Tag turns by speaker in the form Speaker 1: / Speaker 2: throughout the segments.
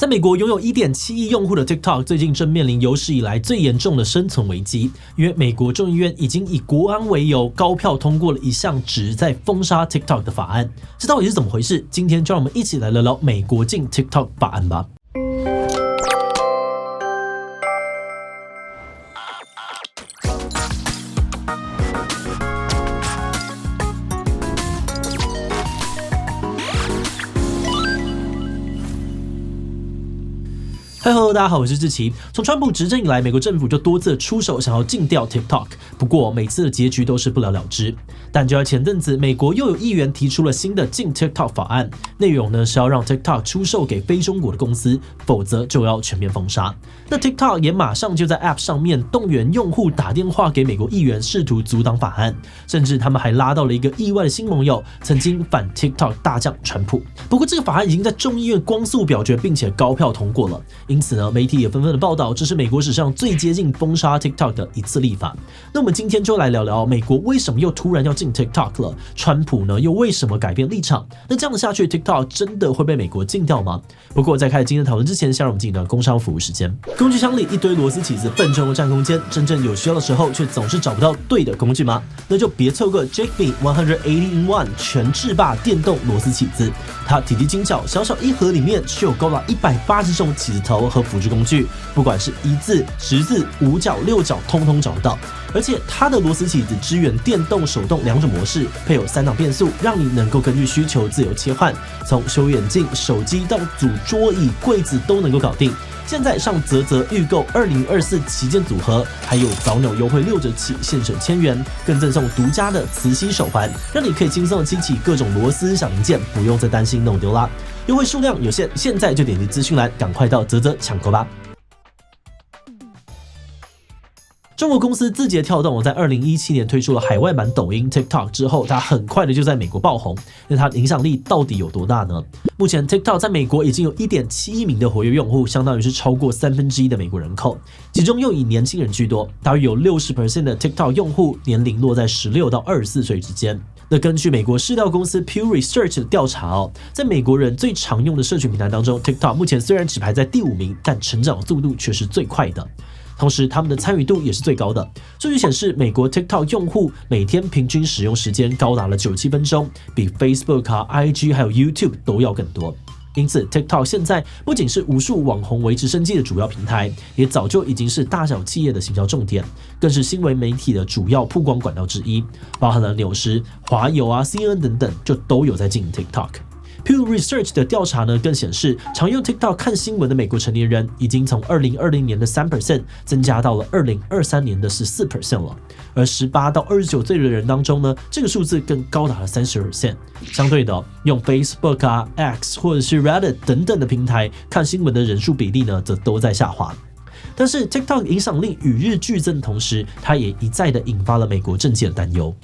Speaker 1: 在美国拥有 1.7 亿用户的 TikTok 最近正面临有史以来最严重的生存危机，因为美国众议院已经以国安为由高票通过了一项旨在封杀 TikTok 的法案。这到底是怎么回事？今天就让我们一起来聊聊美国禁 TikTok 法案吧。Hello， 大家好，我是志奇。从川普执政以来，美国政府就多次出手想要禁掉 TikTok， 不过每次的结局都是不了了之。但就在前阵子，美国又有议员提出了新的禁 TikTok 法案，内容呢是要让 TikTok 出售给非中国的公司，否则就要全面封杀。那 TikTok 也马上就在 App 上面动员用户打电话给美国议员，试图阻挡法案，甚至他们还拉到了一个意外的新盟友，曾经反 TikTok 大将川普。不过这个法案已经在众议院光速表决，并且高票通过了。因此呢，媒体也纷纷的报道，这是美国史上最接近封杀 TikTok 的一次立法。那我们今天就来聊聊美国为什么又突然要禁 TikTok 了？川普呢又为什么改变立场？那这样下去 ，TikTok 真的会被美国禁掉吗？不过在开始今天讨论之前，先让我们进一段工商服务时间。工具箱里一堆螺丝起子，笨重又占空间，真正有需要的时候却总是找不到对的工具吗？那就别错过 Jigme 180-in-1全制霸电动螺丝起子。它体积精巧，小小一盒里面却有高达180种起子头和辅助工具，不管是1字、10字、5角、6角，通通找得到。而且它的螺丝起子支援电动、手动2种模式，配有3档变速，让你能够根据需求自由切换，从修眼镜、手机到组桌椅、柜子都能够搞定。现在上嘖嘖预购2024旗舰组合，还有早鸟优惠6折起，现省1000元，更赠送独家的磁吸手环，让你可以轻松的清起各种螺丝小零件，不用再担心弄丢啦。优惠数量有限，现在就点击资讯栏，赶快到嘖嘖抢购吧。中国公司字节跳动在2017年推出了海外版抖音 TikTok 之后，它很快的就在美国爆红。那它的影响力到底有多大呢？目前 TikTok 在美国已经有 1.7 亿名的活跃用户，相当于是超过1/3的美国人口，其中又以年轻人居多，大约有 60% 的 TikTok 用户年龄落在16到24岁之间。那根据美国市调公司 Pew Research 的调查在美国人最常用的社群平台当中 ，TikTok 目前虽然只排在第5名，但成长速度却是最快的。同时，他们的参与度也是最高的。数据显示，美国 TikTok 用户每天平均使用时间高达了97分钟，比 Facebook、IG 还有 YouTube 都要更多。因此 ，TikTok 现在不仅是无数网红维持生计的主要平台，也早就已经是大小企业的行销重点，更是新闻媒体的主要曝光管道之一，包含了纽时、华友CNN 等等，就都有在经营 TikTok。Pew Research 的调查呢，更显示，常用 TikTok 看新闻的美国成年人已经从2020年的 3% 增加到了2023年的14% 了。而18到29岁的人当中呢，这个数字更高达了30%。相对的，用 Facebook、X 或者是 Reddit 等等的平台看新闻的人数比例呢，则都在下滑。但是 TikTok 影响力与日俱增的同时，它也一再的引发了美国政界的担忧。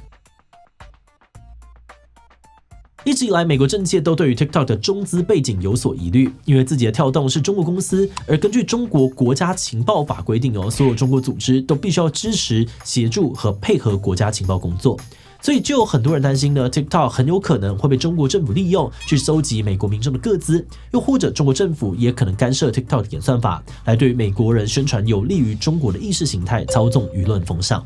Speaker 1: 一直以来，美国政界都对于 TikTok 的中资背景有所疑虑，因为字节跳动是中国公司，而根据中国国家情报法规定所有中国组织都必须要支持、协助和配合国家情报工作。所以就有很多人担心呢 ，TikTok 很有可能会被中国政府利用去搜集美国民众的个资，又或者中国政府也可能干涉 TikTok 的演算法，来对于美国人宣传有利于中国的意识形态，操纵舆论风向。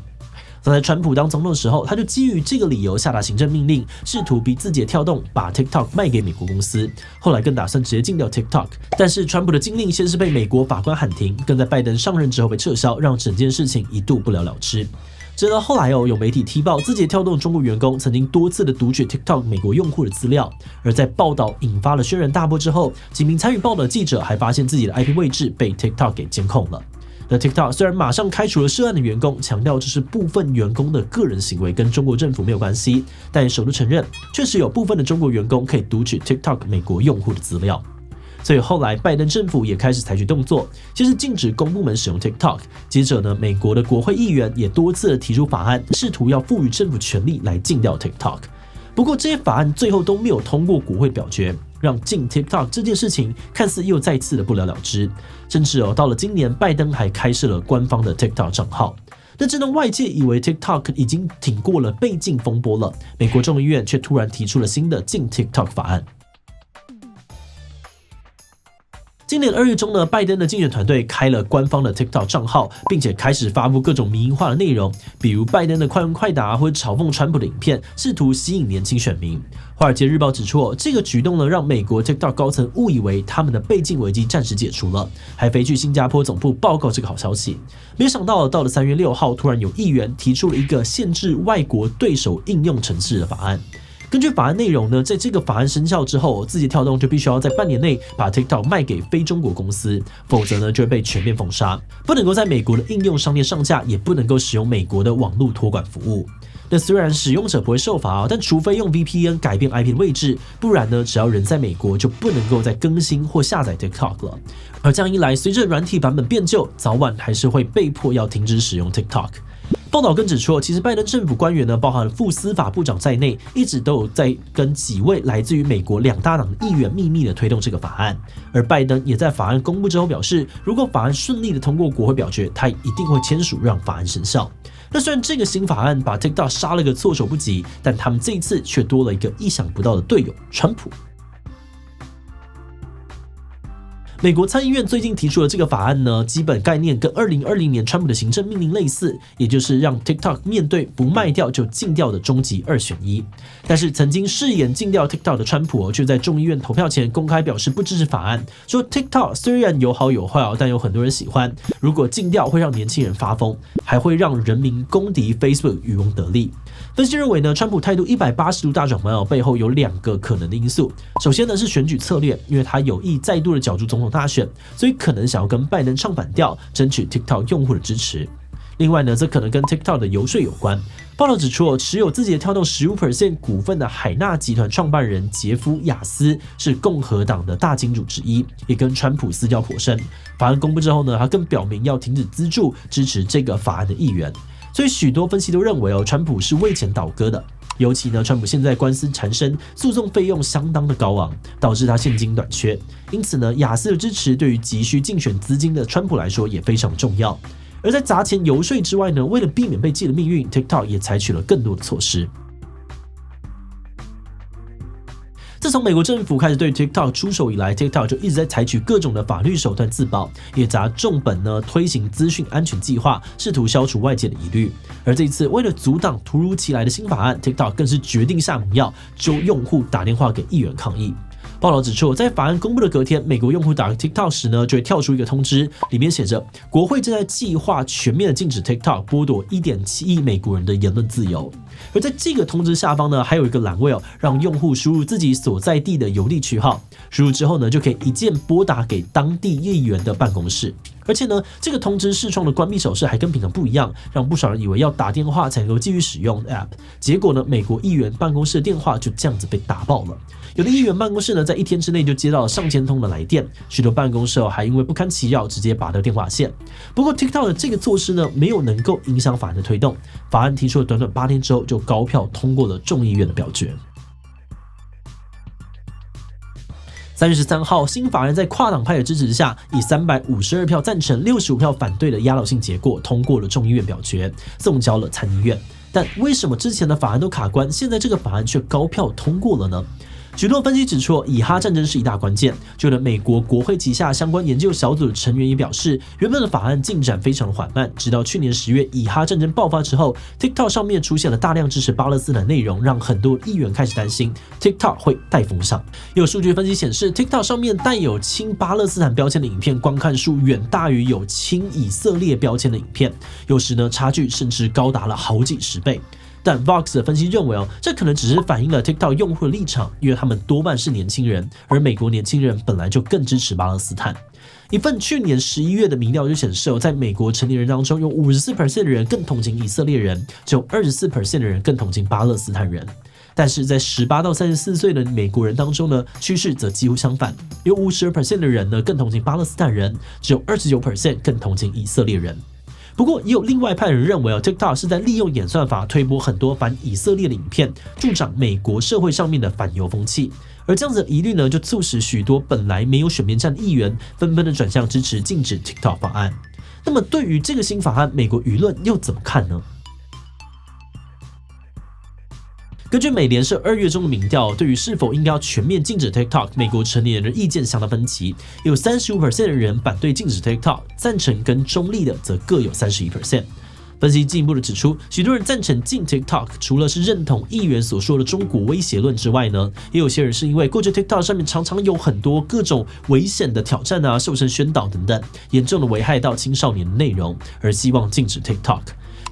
Speaker 1: 在川普当总统的时候，他就基于这个理由下达行政命令，试图逼字节跳动把 TikTok 卖给美国公司。后来更打算直接禁掉 TikTok， 但是川普的禁令先是被美国法官喊停，更在拜登上任之后被撤销，让整件事情一度不了了之。直到后来有媒体踢爆，字节跳动中国员工曾经多次的读取 TikTok 美国用户的资料，而在报道引发了轩然大波之后，几名参与报道的记者还发现自己的 IP 位置被 TikTok 给监控了。那 TikTok 虽然马上开除了涉案的员工，强调这是部分员工的个人行为，跟中国政府没有关系，但也首度承认，确实有部分的中国员工可以读取 TikTok 美国用户的资料。所以后来拜登政府也开始采取动作，先是禁止公部门使用 TikTok， 接着呢，美国的国会议员也多次的提出法案，试图要赋予政府权力来禁掉 TikTok。不过这些法案最后都没有通过国会表决，让禁 TikTok 这件事情看似又再次的不了了之。甚至到了今年，拜登还开设了官方的 TikTok 账号。但这让外界以为 TikTok 已经挺过了被禁风波了，美国众议院却突然提出了新的禁 TikTok 法案。今年2月中呢，拜登的竞选团队开了官方的 TikTok 账号，并且开始发布各种迷因化的内容，比如拜登的快问快答或者嘲讽川普的影片，试图吸引年轻选民。华尔街日报指出，这个举动呢，让美国 TikTok 高层误以为他们的被禁危机暂时解除了，还飞去新加坡总部报告这个好消息。没想到到了3月6号，突然有议员提出了一个限制外国对手应用程式的法案。根据法案内容呢，在这个法案生效之后，字节跳动就必须要在半年内把 TikTok 卖给非中国公司，否则呢就会被全面封杀，不能够在美国的应用商店上架，也不能够使用美国的网络托管服务。那虽然使用者不会受罚，但除非用 VPN 改变 IP 的位置，不然呢，只要人在美国就不能够再更新或下载 TikTok 了。而这样一来，随着软体版本变旧，早晚还是会被迫要停止使用 TikTok。报道更指出，其实拜登政府官员呢，包含副司法部长在内，一直都有在跟几位来自于美国2大党的议员秘密的推动这个法案。而拜登也在法案公布之后表示，如果法案顺利的通过国会表决，他一定会签署让法案生效。那虽然这个新法案把 TikTok 杀了个措手不及，但他们这一次却多了一个意想不到的队友——川普。美国参议院最近提出的这个法案呢，基本概念跟2020年川普的行政命令类似，也就是让 TikTok 面对不卖掉就禁掉的终极2选1。但是曾经誓言禁掉 TikTok 的川普却在众议院投票前公开表示不支持法案，说 TikTok 虽然有好有坏，但有很多人喜欢，如果禁掉会让年轻人发疯，还会让人民公敌 Facebook 渔翁得利。分析认为呢，川普态度180度大转弯背后有2个可能的因素。首先呢是选举策略，因为他有意再度的角逐总统大选，所以可能想要跟拜登唱反调，争取 TikTok 用户的支持。另外呢，这可能跟 TikTok 的游说有关。报道指出，持有字节跳动 15% 股份的海纳集团创办人杰夫·亚斯是共和党的大金主之一，也跟川普私交颇深。法案公布之后呢，他更表明要停止资助支持这个法案的议员。所以许多分析都认为川普是为钱倒戈的。尤其呢，川普现在官司缠身，诉讼费用相当的高昂，导致他现金短缺。因此呢，亚斯的支持对于急需竞选资金的川普来说也非常重要。而在砸钱游说之外呢，为了避免被记的命运 ，TikTok 也采取了更多的措施。自从美国政府开始对 TikTok 出手以来 ，TikTok 就一直在采取各种的法律手段自保，也砸重本呢推行资讯安全计划，试图消除外界的疑虑。而这一次，为了阻挡突如其来的新法案 ，TikTok 更是决定下猛药，就用户打电话给议员抗议。报道指出，在法案公布的隔天，美国用户打 TikTok 时呢，就会跳出一个通知，里面写着国会正在计划全面的禁止 TikTok， 剥夺1.7亿美国人的言论自由。而在这个通知下方呢，还有一个栏位让用户输入自己所在地的邮递区号，输入之后呢，就可以一键拨打给当地议员的办公室。而且呢，这个通知视窗的关闭手势还跟平常不一样，让不少人以为要打电话才能够继续使用 App。结果呢，美国议员办公室的电话就这样子被打爆了。有的议员办公室呢，在1天之内就接到了上千通的来电，许多办公室还因为不堪其扰，直接拔掉电话线。不过 TikTok 的这个措施呢，没有能够影响法案的推动。法案提出了短短8天之后，就高票通过了众议院的表决。3月13号，新法案在跨党派的支持之下，以352票赞成、65票反对的压倒性结果通过了众议院表决，送交了参议院。但为什么之前的法案都卡关，现在这个法案却高票通过了呢？许多分析指出，以哈战争是一大关键。就连美国国会旗下相关研究小组的成员也表示，原本的法案进展非常的缓慢，直到去年10月以哈战争爆发之后 ，TikTok 上面出现了大量支持巴勒斯坦内容，让很多议员开始担心 TikTok 会带风向。有数据分析显示 ，TikTok 上面带有亲巴勒斯坦标签的影片观看数远大于有亲以色列标签的影片，有时呢差距甚至高达了好几10倍。但 Vox 的分析认为这可能只是反映了 TikTok 用户的立场，因为他们多半是年轻人，而美国年轻人本来就更支持巴勒斯坦。一份去年11月的民调就显示，在美国成年人当中，有 54% 的人更同情以色列人，只有 24% 的人更同情巴勒斯坦人。但是在18到34岁的美国人当中呢，趋势则几乎相反，有 52% 的人呢更同情巴勒斯坦人，只有 29% 更同情以色列人。不过，也有另外一派人认为TikTok 是在利用演算法推播很多反以色列的影片，助长美国社会上面的反犹风气。而这样子的疑虑呢，就促使许多本来没有选边站的议员纷纷的转向支持禁止 TikTok 法案。那么，对于这个新法案，美国舆论又怎么看呢？根据美联社2月中的民调，对于是否应该要全面禁止 TikTok， 美国成年人的意见相当分歧，有 35% 的人反对禁止 TikTok， 赞成跟中立的则各有 31%。分析进一步的指出，许多人赞成禁 TikTok， 除了是认同议员所说的中国威胁论之外呢，也有些人是因为过去 TikTok 上面常常有很多各种危险的挑战啊、瘦身宣导等等，严重的危害到青少年的内容，而希望禁止 TikTok。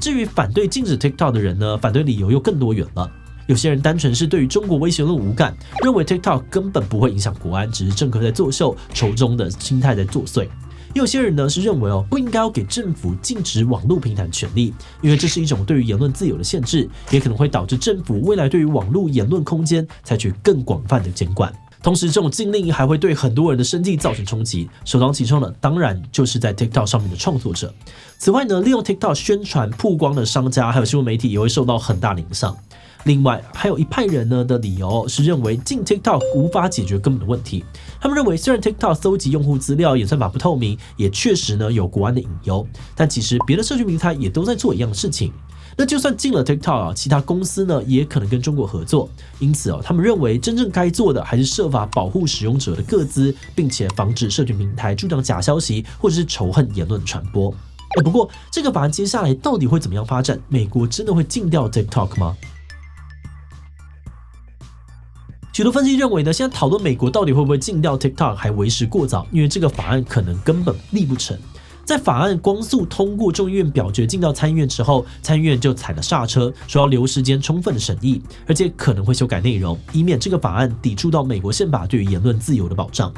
Speaker 1: 至于反对禁止 TikTok 的人呢，反对理由又更多元了。有些人单纯是对于中国威胁论无感，认为 TikTok 根本不会影响国安，只是政客在作秀，仇中的心态在作祟。有些人呢是认为不应该要给政府禁止网络平台的权利，因为这是一种对于言论自由的限制，也可能会导致政府未来对于网络言论空间采取更广泛的监管。同时，这种禁令还会对很多人的生计造成冲击，首当其冲的当然就是在 TikTok 上面的创作者。此外呢，利用 TikTok 宣传曝光的商家还有新闻媒体也会受到很大的影响。另外，还有一派人呢的理由是认为禁 TikTok 无法解决根本的问题。他们认为，虽然 TikTok 搜集用户资料、演算法不透明，也确实呢有国安的隐忧，但其实别的社群平台也都在做一样的事情。那就算禁了 TikTok 其他公司呢也可能跟中国合作。因此他们认为真正该做的还是设法保护使用者的个资，并且防止社群平台助长假消息或者是仇恨言论传播。不过，这个法案接下来到底会怎么样发展？美国真的会禁掉 TikTok 吗？许多分析认为呢，现在讨论美国到底会不会禁掉 TikTok 还为时过早，因为这个法案可能根本立不成。在法案光速通过众议院表决进到参议院之后，参议院就踩了刹车，说要留时间充分的审议，而且可能会修改内容，以免这个法案抵触到美国宪法对于言论自由的保障。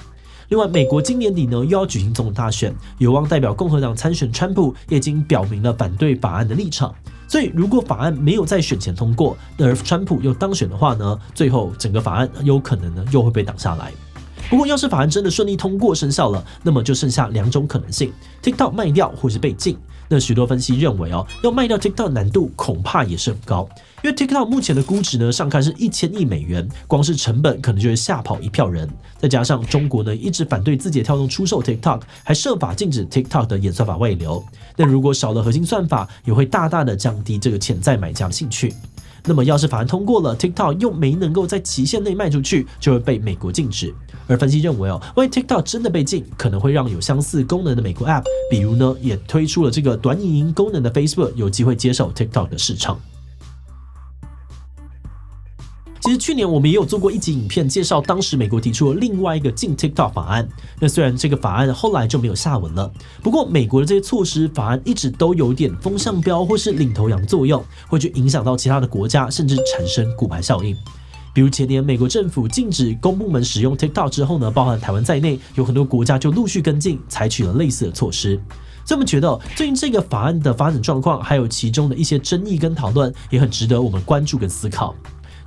Speaker 1: 另外，美国今年底呢又要举行总统大选，有望代表共和党参选川普也已经表明了反对法案的立场。所以，如果法案没有在选前通过，而川普又当选的话呢，最后整个法案有可能呢又会被挡下来。不过，要是法案真的顺利通过生效了，那么就剩下2种可能性 ：TikTok 卖掉或是被禁。那许多分析认为要卖掉 TikTok 难度恐怕也是很高，因为 TikTok 目前的估值呢上看是1000亿美元，光是成本可能就会吓跑一票人。再加上中国呢一直反对字节跳动出售 TikTok， 还设法禁止 TikTok 的演算法外流。那如果少了核心算法，也会大大的降低这个潜在买家的兴趣。那么，要是法案通过了 ，TikTok 又没能够在期限内卖出去，就会被美国禁止。而分析认为万一 TikTok 真的被禁，可能会让有相似功能的美国 App， 比如呢，也推出了这个短影音功能的 Facebook 有机会接手 TikTok 的市场。其实去年我们也有做过一集影片，介绍当时美国提出了另外一个禁 TikTok 法案。那虽然这个法案后来就没有下文了，不过美国的这些措施法案一直都有点风向标或是领头羊作用，会去影响到其他的国家，甚至产生骨牌效应。比如前年美国政府禁止公部门使用 TikTok 之后呢，包含台湾在内，有很多国家就陆续跟进，采取了类似的措施。所以我们觉得最近这个法案的发展状况，还有其中的一些争议跟讨论，也很值得我们关注跟思考。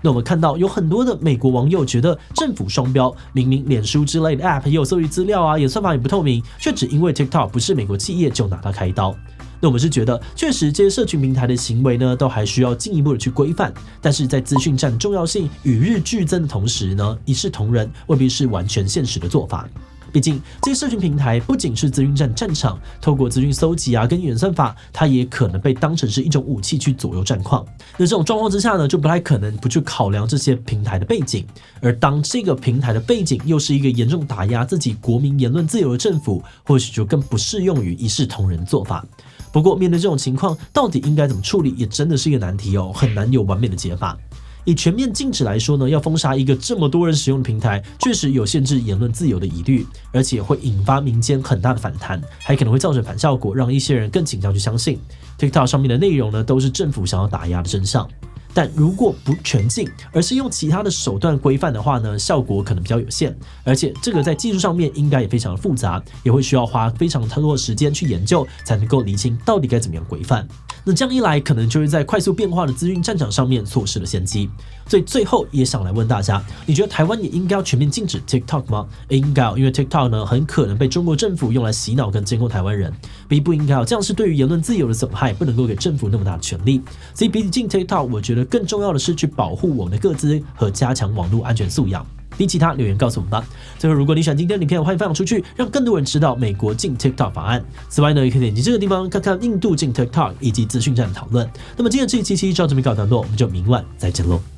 Speaker 1: 那我们看到有很多的美国网友觉得政府双标，明明脸书之类的 App 也有搜集资料啊，演算法也不透明，却只因为 TikTok 不是美国企业就拿它开刀。那我们是觉得，确实这些社群平台的行为呢，都还需要进一步的去规范。但是在资讯战重要性与日俱增的同时呢，一视同仁未必是完全现实的做法。毕竟，这些社群平台不仅是资讯战战场，透过资讯搜集跟演算法，它也可能被当成是一种武器去左右战况。那这种状况之下呢，就不太可能不去考量这些平台的背景。而当这个平台的背景又是一个严重打压自己国民言论自由的政府，或许就更不适用于一视同仁的做法。不过，面对这种情况，到底应该怎么处理，也真的是一个难题很难有完美的解法。以全面禁止来说呢，要封杀一个这么多人使用的平台，确实有限制言论自由的疑虑，而且会引发民间很大的反弹，还可能会造成反效果，让一些人更倾向去相信 TikTok 上面的内容呢都是政府想要打压的真相。但如果不全禁，而是用其他的手段规范的话呢，效果可能比较有限，而且这个在技术上面应该也非常的复杂，也会需要花非常多的时间去研究，才能够厘清到底该怎么样规范。那这样一来，可能就会在快速变化的资讯战场上面错失了先机。所以最后也想来问大家，你觉得台湾也应该要全面禁止 TikTok 吗？应该因为 TikTok 呢很可能被中国政府用来洗脑跟监控台湾人，不应该这样是对于言论自由的损害，不能够给政府那么大的权利。所以比起禁 TikTok， 我觉得更重要的是去保护我们的个资和加强网络安全素养。比其他留言告诉我们吧。最后，如果你喜欢今天的影片，欢迎分享出去，让更多人知道美国禁 TikTok 法案。此外呢，也可以点击这个地方看看印度禁 TikTok 以及资讯战的讨论。那么今天这一期就到这边告一段落，我们就明晚再见喽。